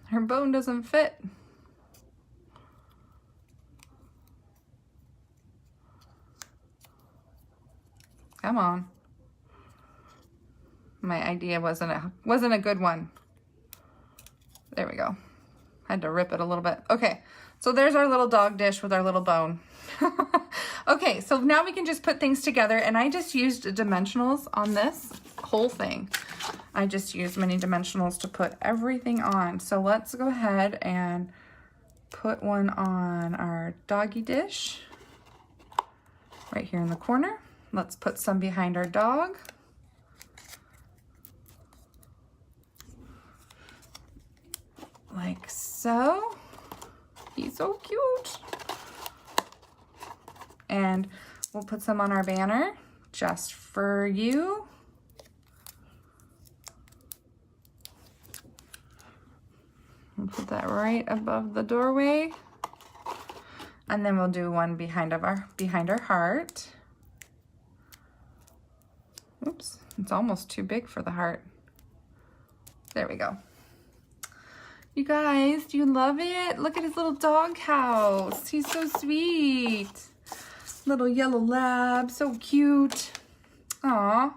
Her bone doesn't fit. Come on. My idea wasn't a good one. There we go. Had to rip it a little bit. Okay, so there's our little dog dish with our little bone. Okay, so now we can just put things together, and I just used dimensionals on this whole thing. I just used mini dimensionals to put everything on. So let's go ahead and put one on our doggy dish right here in the corner. Let's put some behind our dog. Like so. He's so cute. And we'll put some on our banner just for you. We'll put that right above the doorway. And then we'll do one behind our heart. Oops, it's almost too big for the heart. There we go. You guys, do you love it? Look at his little dog house. He's so sweet. Little yellow lab, so cute. Aw,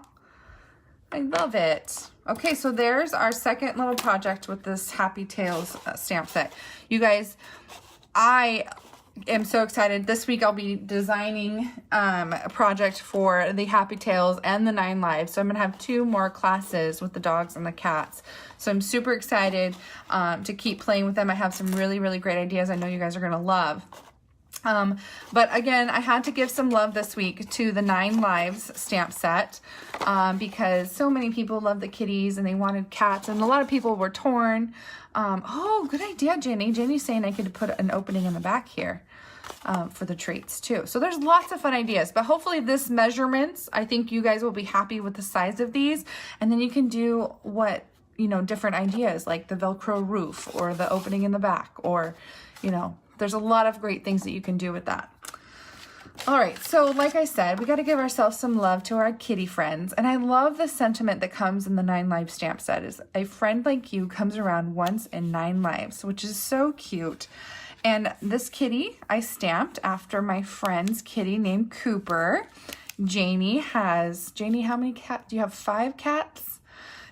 I love it. Okay, so there's our second little project with this Happy Tales stamp set. You guys, I am so excited. This week I'll be designing a project for the Happy Tales and the 9 Lives. So I'm gonna have 2 more classes with the dogs and the cats. So I'm super excited to keep playing with them. I have some really, really great ideas I know you guys are gonna love. But again, I had to give some love this week to the 9 Lives stamp set because so many people love the kitties and they wanted cats, and a lot of people were torn. Oh, good idea, Jenny. Jenny's saying I could put an opening in the back here for the treats too. So there's lots of fun ideas, but hopefully this measurements, I think you guys will be happy with the size of these, and then you can do different ideas like the Velcro roof or the opening in the back, or, there's a lot of great things that you can do with that. All right, so like I said, we got to give ourselves some love to our kitty friends. And I love the sentiment that comes in the 9 Lives stamp set is a friend like you comes around once in 9 lives, which is so cute. And this kitty I stamped after my friend's kitty named Cooper. Janie, how many cats? Do you have 5 cats?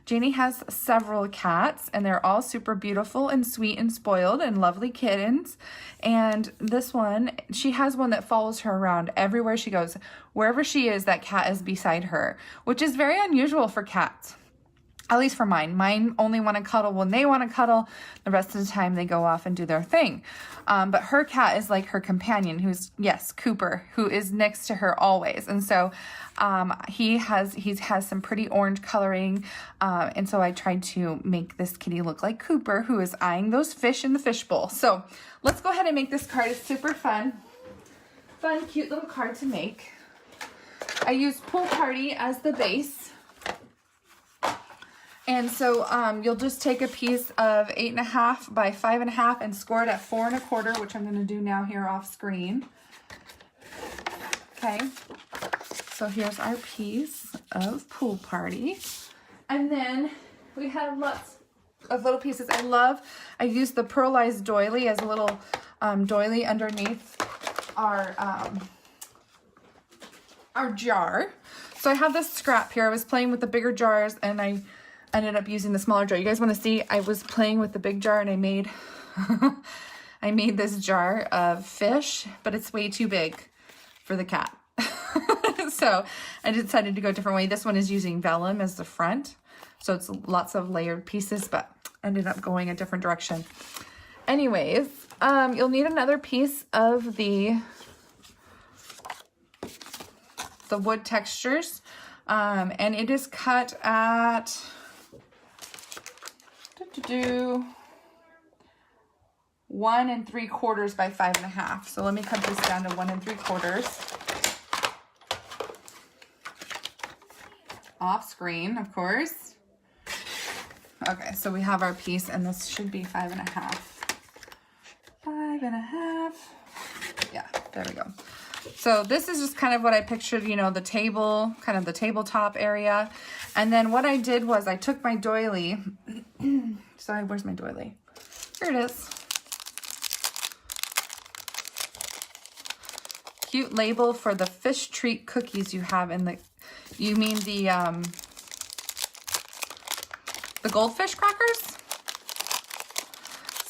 Janie has several cats, and they're all super beautiful and sweet and spoiled and lovely kittens. And this one, she has one that follows her around everywhere she goes. Wherever she is, that cat is beside her, which is very unusual for cats. At least for mine. Mine only want to cuddle when they want to cuddle. The rest of the time they go off and do their thing. But her cat is like her companion, who's, yes, Cooper, who is next to her always. And so he has some pretty orange coloring. And so I tried to make this kitty look like Cooper, who is eyeing those fish in the fishbowl. So let's go ahead and make this card. It's super fun, cute little card to make. I used Pool Party as the base. And so you'll just take a piece of 8.5 by 5.5 and score it at 4 1/4, which I'm going to do now here off screen. Okay, so here's our piece of Pool Party. And then we have lots of little pieces. I used the pearlized doily as a little doily underneath our jar. So I have this scrap here. I was playing with the bigger jars and I ended up using the smaller jar. You guys want to see? I was playing with the big jar and I made I made this jar of fish, but it's way too big for the cat. So I decided to go a different way. This one is using vellum as the front. So it's lots of layered pieces, but ended up going a different direction. Anyways, you'll need another piece of the wood textures. And it is cut at do 1 3/4 by 5.5. So let me cut this down to 1 3/4. Off screen, of course. Okay, so we have our piece, and this should be 5.5. 5.5. Yeah, there we go. So this is just kind of what I pictured, you know, the table, kind of the tabletop area. And then what I did was I took my doily. Sorry, where's my doily? Here it is. Cute label for the fish treat cookies you have in the, you mean the goldfish crackers?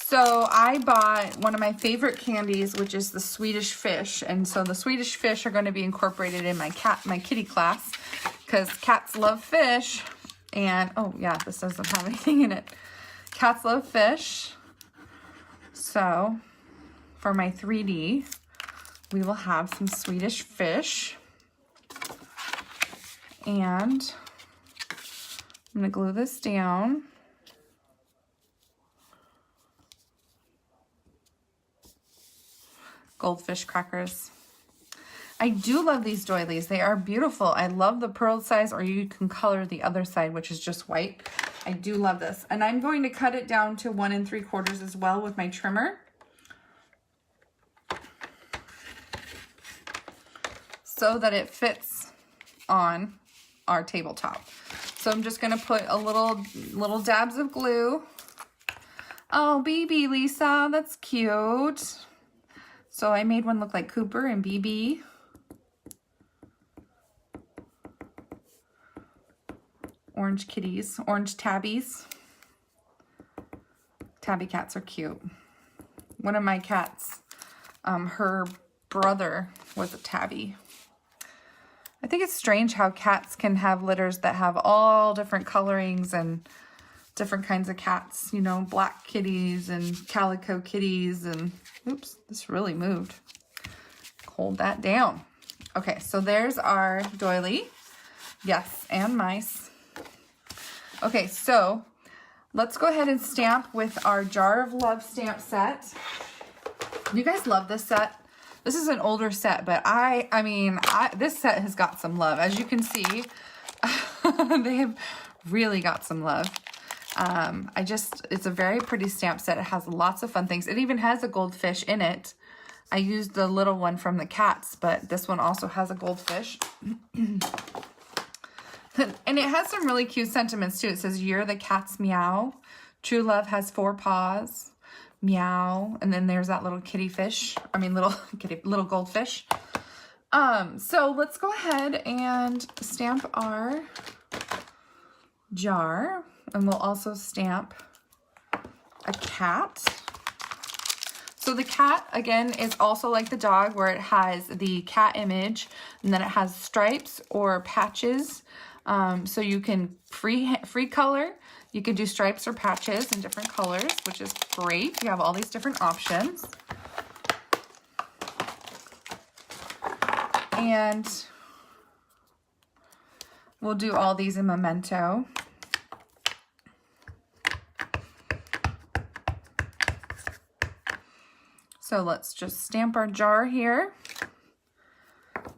So I bought one of my favorite candies, which is the Swedish fish. And so the Swedish fish are going to be incorporated in my kitty class because cats love fish. And, oh yeah, this doesn't have anything in it. Cats love fish. So for my 3D, we will have some Swedish fish. And I'm going to glue this down. Goldfish crackers. I do love these doilies. They are beautiful. I love the pearl size, or you can color the other side, which is just white. I do love this. And I'm going to cut it down to 1 3/4 as well with my trimmer. So that it fits on our tabletop. So I'm just going to put a little dabs of glue. Oh, baby Lisa, that's cute. So I made one look like Cooper and BB. Orange kitties, orange tabbies. Tabby cats are cute. One of my cats, her brother was a tabby. I think it's strange how cats can have litters that have all different colorings and different kinds of cats, you know, black kitties and calico kitties and, oops, this really moved. Hold that down. Okay, so there's our doily. Yes, and mice. Okay, so let's go ahead and stamp with our Jar of Love stamp set. You guys love this set? This is an older set, but I mean, this set has got some love. As you can see, they have really got some love. It's a very pretty stamp set. It has lots of fun things. It even has a goldfish in it. I used the little one from the cats, but this one also has a goldfish. And it has some really cute sentiments too. It says, "You're the cat's meow. True love has 4 paws. Meow." And then there's that little kitty fish. I mean, little goldfish. So let's go ahead and stamp our jar. And we'll also stamp a cat. So the cat, again, is also like the dog, where it has the cat image, and then it has stripes or patches. So you can free color. You can do stripes or patches in different colors, which is great. You have all these different options. And we'll do all these in memento. So let's just stamp our jar here.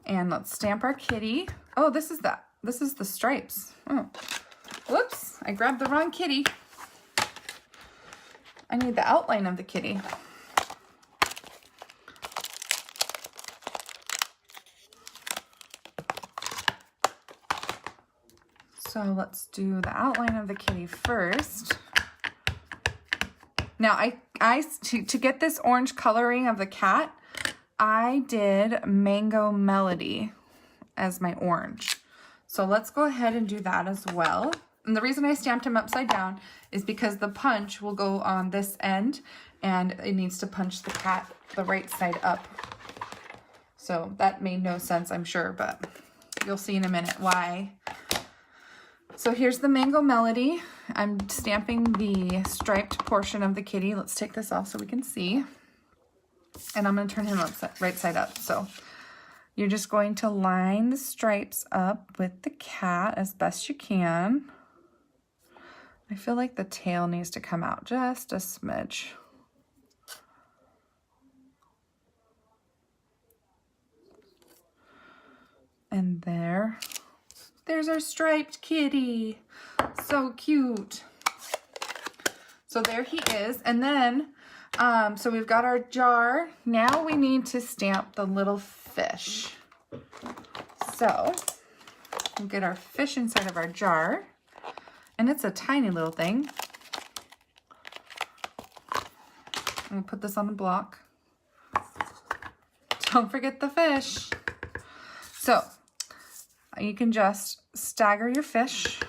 And let's stamp our kitty. Oh, this is the stripes. Oh, whoops, I grabbed the wrong kitty. I need the outline of the kitty. So let's do the outline of the kitty first. Now, to get this orange coloring of the cat, I did Mango Melody as my orange. So let's go ahead and do that as well. And the reason I stamped him upside down is because the punch will go on this end, and it needs to punch the cat the right side up. So that made no sense, I'm sure, but you'll see in a minute why. So here's the Mango Melody. I'm stamping the striped portion of the kitty. Let's take this off so we can see. And I'm going to turn him right side up. So you're just going to line the stripes up with the cat as best you can. I feel like the tail needs to come out just a smidge. And there's our striped kitty. So cute. So there he is. And then, so we've got our jar. Now we need to stamp the little fish. So we'll get our fish inside of our jar. And it's a tiny little thing. We'll put this on the block. Don't forget the fish. So you can just stagger your fish.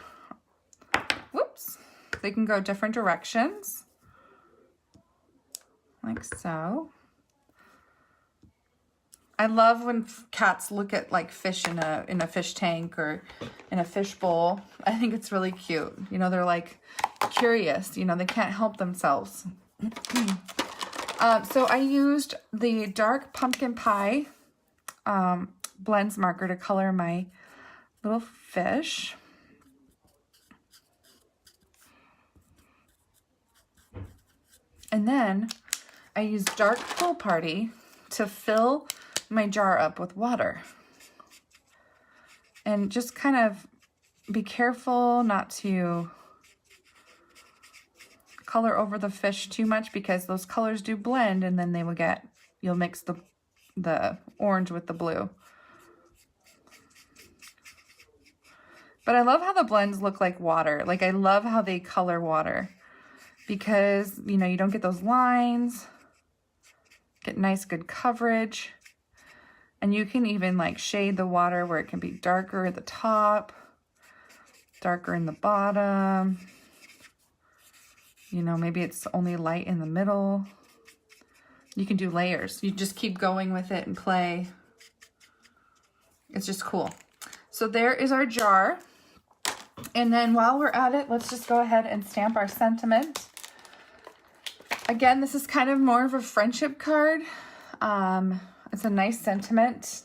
Whoops. They can go different directions. Like so. I love when cats look at like fish in a fish tank or in a fish bowl. I think it's really cute. You know, they're like curious. You know, they can't help themselves. So I used the dark pumpkin pie blends marker to color my little fish. And then I used dark pool party to fill my jar up with water. And just kind of be careful not to color over the fish too much, because those colors do blend, and then you'll mix the orange with the blue. But I love how the blends look like water. Like, I love how they color water, because, you know, you don't get those lines, get nice good coverage. And you can even like shade the water where it can be darker at the top, darker in the bottom. You know, maybe it's only light in the middle. You can do layers. You just keep going with it and play. It's just cool. So there is our jar. And then while we're at it, let's just go ahead and stamp our sentiment. Again, this is kind of more of a friendship card. It's a nice sentiment.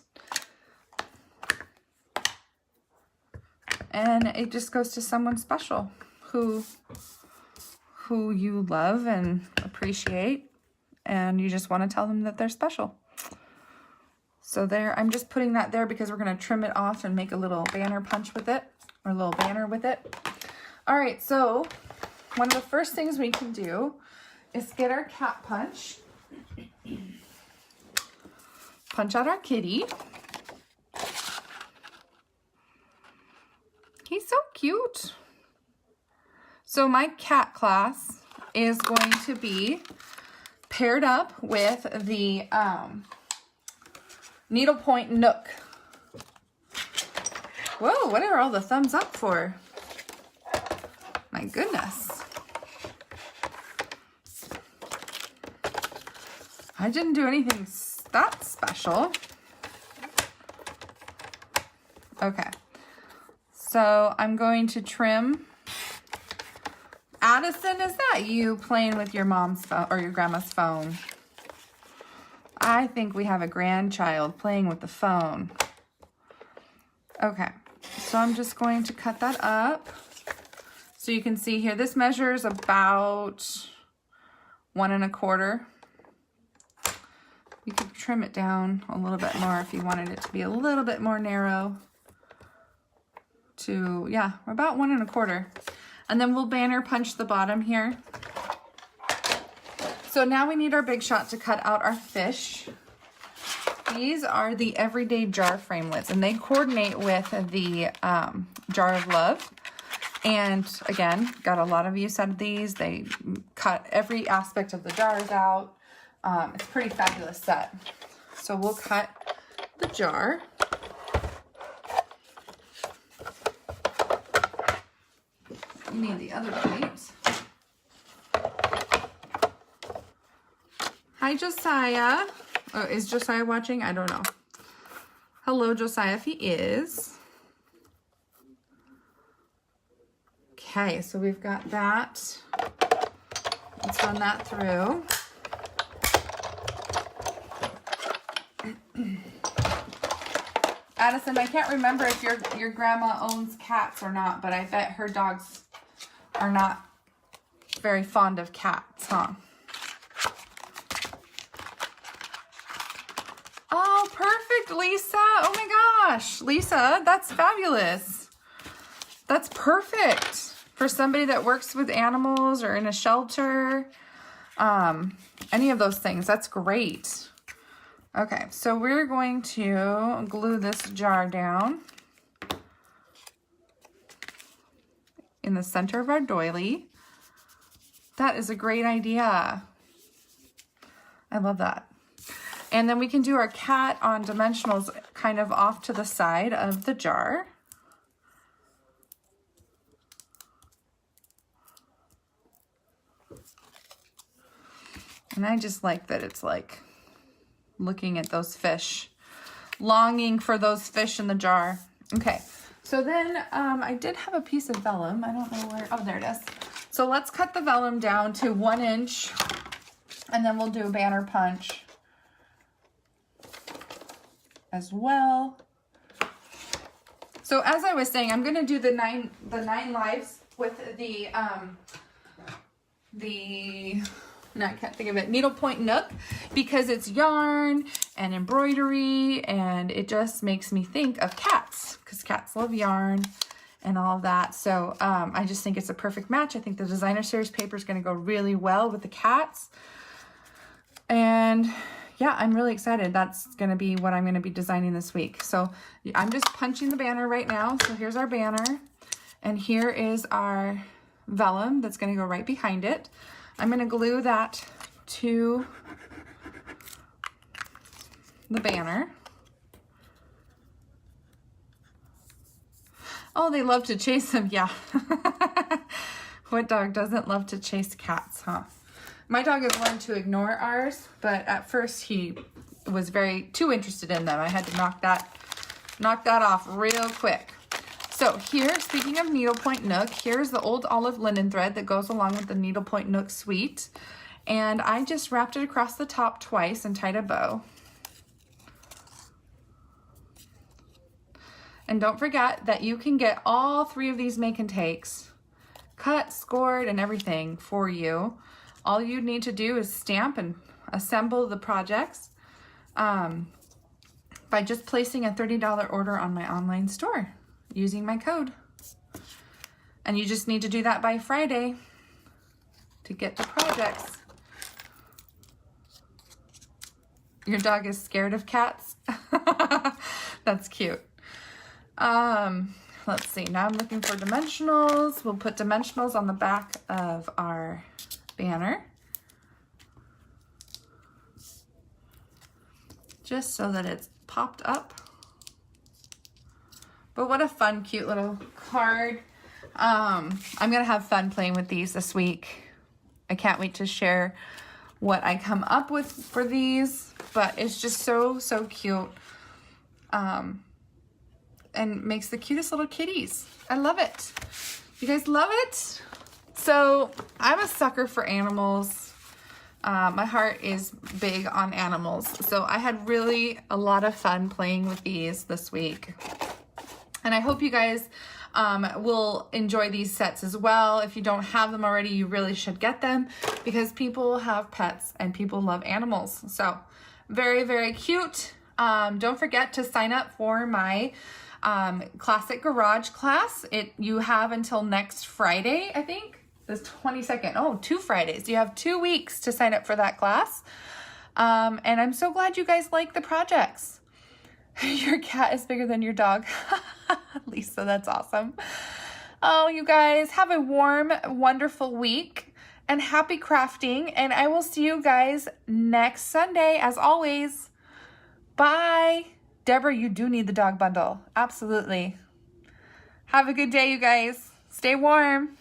And it just goes to someone special who you love and appreciate, and you just want to tell them that they're special. So there, I'm just putting that there because we're going to trim it off and make a little banner punch with it, or a little banner with it. All right, so one of the first things we can do is get our cat punch. Punch out our kitty. He's so cute. So my cat class is going to be paired up with the needlepoint Nook. Whoa, what are all the thumbs up for? My goodness. I didn't do anything that special. Okay. So I'm going to trim. Addison, is that you playing with your mom's phone or your grandma's phone? I think we have a grandchild playing with the phone. Okay, so I'm just going to cut that up. So you can see here, this measures about 1 1/4. You could trim it down a little bit more if you wanted it to be a little bit more narrow. To, yeah, about 1 1/4. And then we'll banner punch the bottom here. So now we need our big shot to cut out our fish. These are the everyday jar framelits, and they coordinate with the Jar of Love. And again, got a lot of use out of these. They cut every aspect of the jars out. It's a pretty fabulous set. So we'll cut the jar. You need the other plate. Hi, Josiah. Oh, is Josiah watching? I don't know. Hello, Josiah, if he is. Okay, so we've got that. Let's run that through. Addison, I can't remember if your grandma owns cats or not, but I bet her dogs are not very fond of cats, huh? Oh, perfect, Lisa. Oh my gosh, Lisa, that's fabulous. That's perfect for somebody that works with animals or in a shelter. Any of those things. That's great. Okay, so we're going to glue this jar down in the center of our doily. That is a great idea. I love that. And then we can do our cat on dimensionals kind of off to the side of the jar. And I just like that it's like looking at those fish, longing for those fish in the jar. Okay, so then I did have a piece of vellum. I don't know where, oh, there it is. So let's cut the vellum down to 1 inch, and then we'll do a banner punch as well. So as I was saying, I'm gonna do the nine lives with no, I can't think of it, needlepoint nook, because it's yarn and embroidery, and it just makes me think of cats, because cats love yarn and all of that. So I just think it's a perfect match. I think the designer series paper is going to go really well with the cats. And yeah, I'm really excited. That's going to be what I'm going to be designing this week. So I'm just punching the banner right now. So here's our banner, and here is our vellum that's going to go right behind it. I'm going to glue that to the banner. Oh, they love to chase them. Yeah. What dog doesn't love to chase cats, huh? My dog has learned to ignore ours, but at first he was too interested in them. I had to knock that off real quick. So here, speaking of needlepoint nook, here's the old olive linen thread that goes along with the needlepoint nook suite. And I just wrapped it across the top twice and tied a bow. And don't forget that you can get all 3 of these make and takes, cut, scored, and everything for you. All you need to do is stamp and assemble the projects by just placing a $30 order on my online store using my code. And you just need to do that by Friday to get the projects. Your dog is scared of cats? That's cute. Let's see, now I'm looking for dimensionals. We'll put dimensionals on the back of our banner, just so that it's popped up. But what a fun, cute little card. I'm gonna have fun playing with these this week. I can't wait to share what I come up with for these, but it's just so cute. And makes the cutest little kitties. I love it. You guys love it? So I'm a sucker for animals. My heart is big on animals. So I had really a lot of fun playing with these this week. And I hope you guys will enjoy these sets as well. If you don't have them already, you really should get them, because people have pets and people love animals. So very cute. Don't forget to sign up for my Classic Garage class. You have until next Friday, I think, the 22nd. Oh, 2 Fridays. You have 2 weeks to sign up for that class. And I'm so glad you guys like the projects. Your cat is bigger than your dog. Lisa, that's awesome. Oh, you guys, have a warm, wonderful week and happy crafting. And I will see you guys next Sunday, as always. Bye. Deborah, you do need the dog bundle. Absolutely. Have a good day, you guys. Stay warm.